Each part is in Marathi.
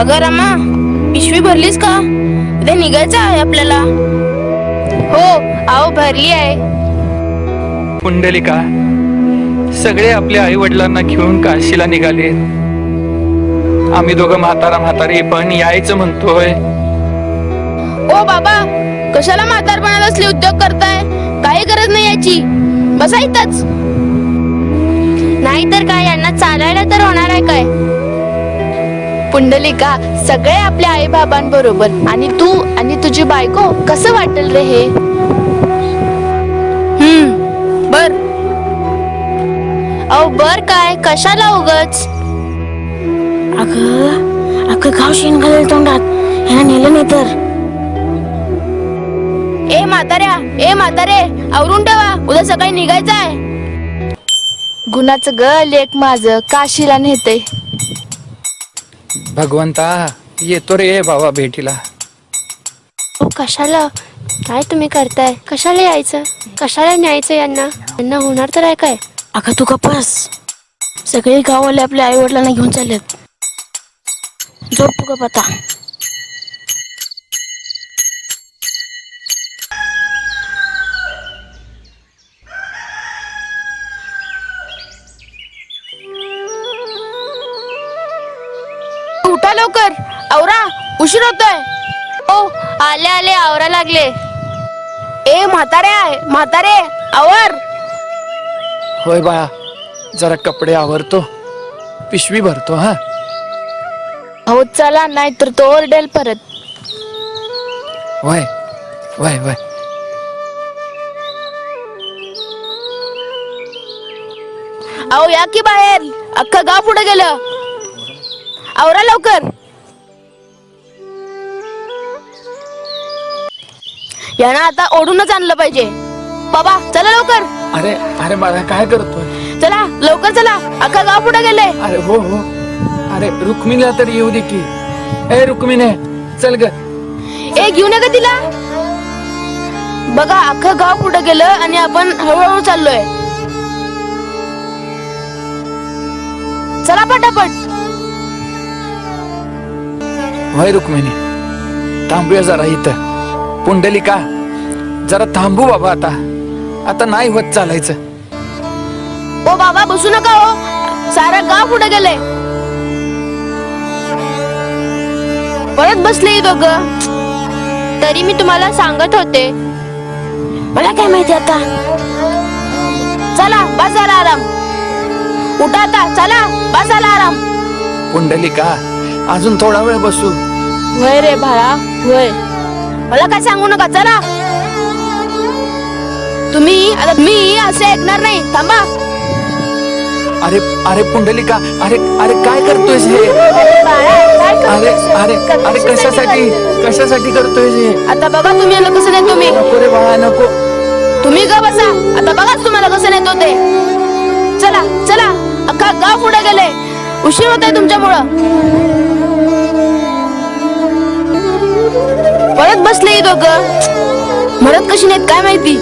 अगं रमा, पिशवी भरलीस का? उद्या निघायचं आहे आपल्याला. हो, आहो भरली आहे. पुंडलिका, सगळे आपल्या आई वडिलांना घेऊन काशीला निघाले. आम्ही दोघं म्हातारी पण यायचं म्हणतोय. ओ बाबा, कशाला म्हातारपणात असले उद्योग करताय? काही गरज नाही याची. बसा इथंच. नाहीतर काय, यांना चालायला तर होणार आहे काय? पुंडलिका, सगळे आपल्या आई बाबांबरोबर आणि तू आणि तुझी बायको, कसं वाटेल रे हे? बर. अहो बर काय, कशाला उगच? अगं गाव शेण घालेल तोंडात, ह्याला नेलं नाही तर. ए म्हातारे, आवरून ठेवा, उद्या सकाळी निघायचं आहे. गुणाचं ग लेक माझं काशीला नेते. भगवंता, येतो रे बाबा भेटीला. ओ कशाला? काय तुम्ही करताय? कशाला यायचं? कशाला न्यायचं यांना होणार तर आहे काय? अगं तू गप्पस. सगळे गाववाले आपल्या आई वडिलांना घेऊन चाललेत. झोप गप आता. उठा लवकर, आवरा, उशीर होतोय. ओ आले आवरा लागले. ए म्हातारे आवर. होय बाळा, जरा कपडे आवरतो, पिशवी भरतो. हा हो चला, नाही तर तो ओरडेल परत. वय वय वय. अहो या की बाहेर, अख्खं गाव पुढे गेलं. आवरा लवकर. यांना आता ओढूनच आणलं पाहिजे. बाबा चला लवकर. अरे अरे बाळा, काय करतोय? चला लवकर चला, अख्खा गाव पुढे गेले. अरे हो, अरे रुक्मिणीला तर येऊ दे की. ए रुक्मिणी, चल ग. ए घेऊन ये का तिला? बघा, अख्खं गाव पुढे गेलं आणि आपण हळूहळू चाललोय. चला पटापट. वय रुक्मिणी, थांबूया जरा इथं. पुंडलिका, जरा थांबू बाबा. आता नाही होत चालायचं. ओ बाबा बसू नका हो, सारं गाव पुढे गेले. परत बसले दोघं. तरी मी तुम्हाला सांगत होते. मला काय माहिती आता. चला बस झाला आराम. उठा आता, चला बस झाला आराम. पुंडलिका, अजून थोडा वेळ बसू. होय रे बाळा, होय. मला काय सांगू नका, चला. मी असे ऐकणार नाही, थांबा. अरे अरे पुंडलिका, अरे काय करतोयस हे? अरे कशासाठी करतोयस हे? आता बघा तुम्ही याला कसं नेतो मी. नको रे बाळा, नको. तुम्ही ग बसा, आता बघाच तुम्हाला कसं नेतो ते. चला, अख्खा गाव पुढे गेले. उशीर होत आहे तुमच्यामुळं. परत बसले दोघं. म्हणत कशी नाहीत काय माहिती.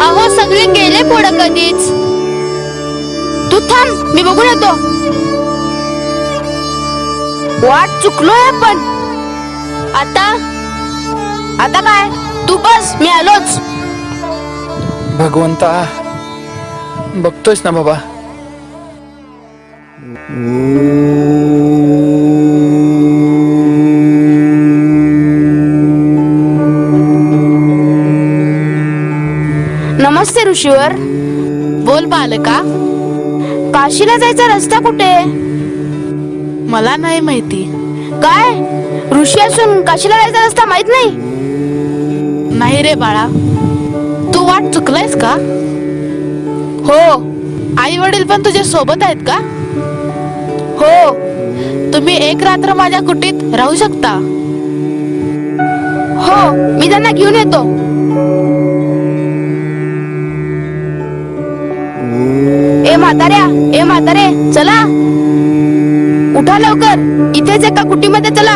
अहो सगळे गेले पुढं कधीच. तू थांब, मी बघून येतो. वाट चुकलोय आपण. आता काय, तू बस, मी आलोच. भगवंता, बघतोयस ना बाबा. नमस्ते ऋषीवर. बोल बालका. काशीला जायचा रस्ता कुठे? मला नाही माहिती. काय, ऋषी असून काशीला जायचा रस्ता माहित नाही? नाही रे बाळा, तू वाट चुकलायस का? हो. आई वडील पण तुझ्या सोबत आहेत का? हो. तुम्ही एक रात्र माझ्या कुटीत राहू शकता. हो, मी त्यांना घेऊन येतो. ए म्हातारे, चला. उठा लवकर, इथेच एका कुटीमध्ये चला.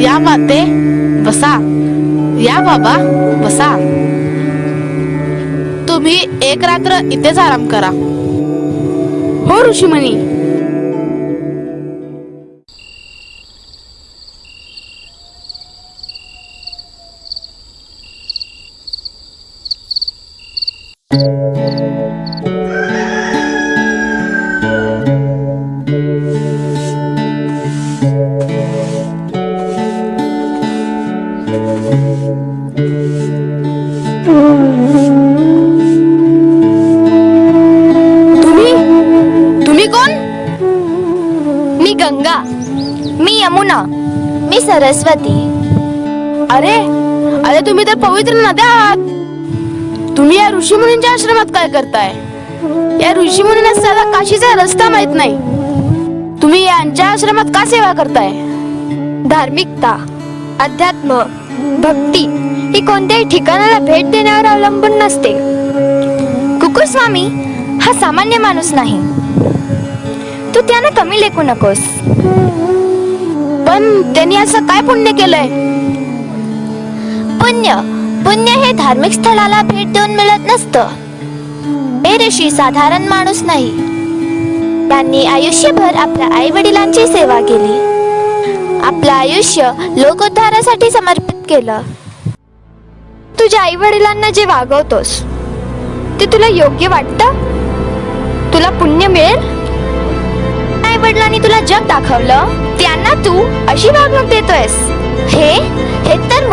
या माते, बसा. या बाबा बसा. तुम्ही एक रात्र इथेच आराम करा. हो ऋषीमुनी. तुम्ही कोण? मी गंगा. मी यमुना. मी सरस्वती. अरे अरे तुम्ही तर पवित्र नद्या आहात. तुम्ही या ऋषीमुनींच्या आश्रमात काय करताय? या ऋषीमुनींना साधा काशीचा रस्ता माहित नाही. तुम्ही यांच्या आश्रमात का सेवा करताय? धार्मिकता, अध्यात्म, भक्ती ही कोणत्याही ठिकाणाला भेट देण्यावर अवलंबून नसते. कुकुस्वामी हा सामान्य माणूस नाही. तू त्यांना कमी लेखू नकोस. पण त्यांनी असं काय पुण्य केलंय? पुण्य पुण्य हे धार्मिक स्थळाला भेट देऊन मिळत नसतं. हे ऋषी साधारण माणूस नाही. त्यांनी आयुष्यभर आपल्या आई वडिलांची सेवा केली. आपलं आयुष्य लोकोद्धारासाठी समर्पित केलं. तुझ्या आई वडिलांना जे वागवतोस ते तुला योग्य वाटतं? तुला पुण्य मिळेल? आई वडिलांनी तुला जग दाखवलं, त्यांना तू अशी वागणूक देतोयस. हे तर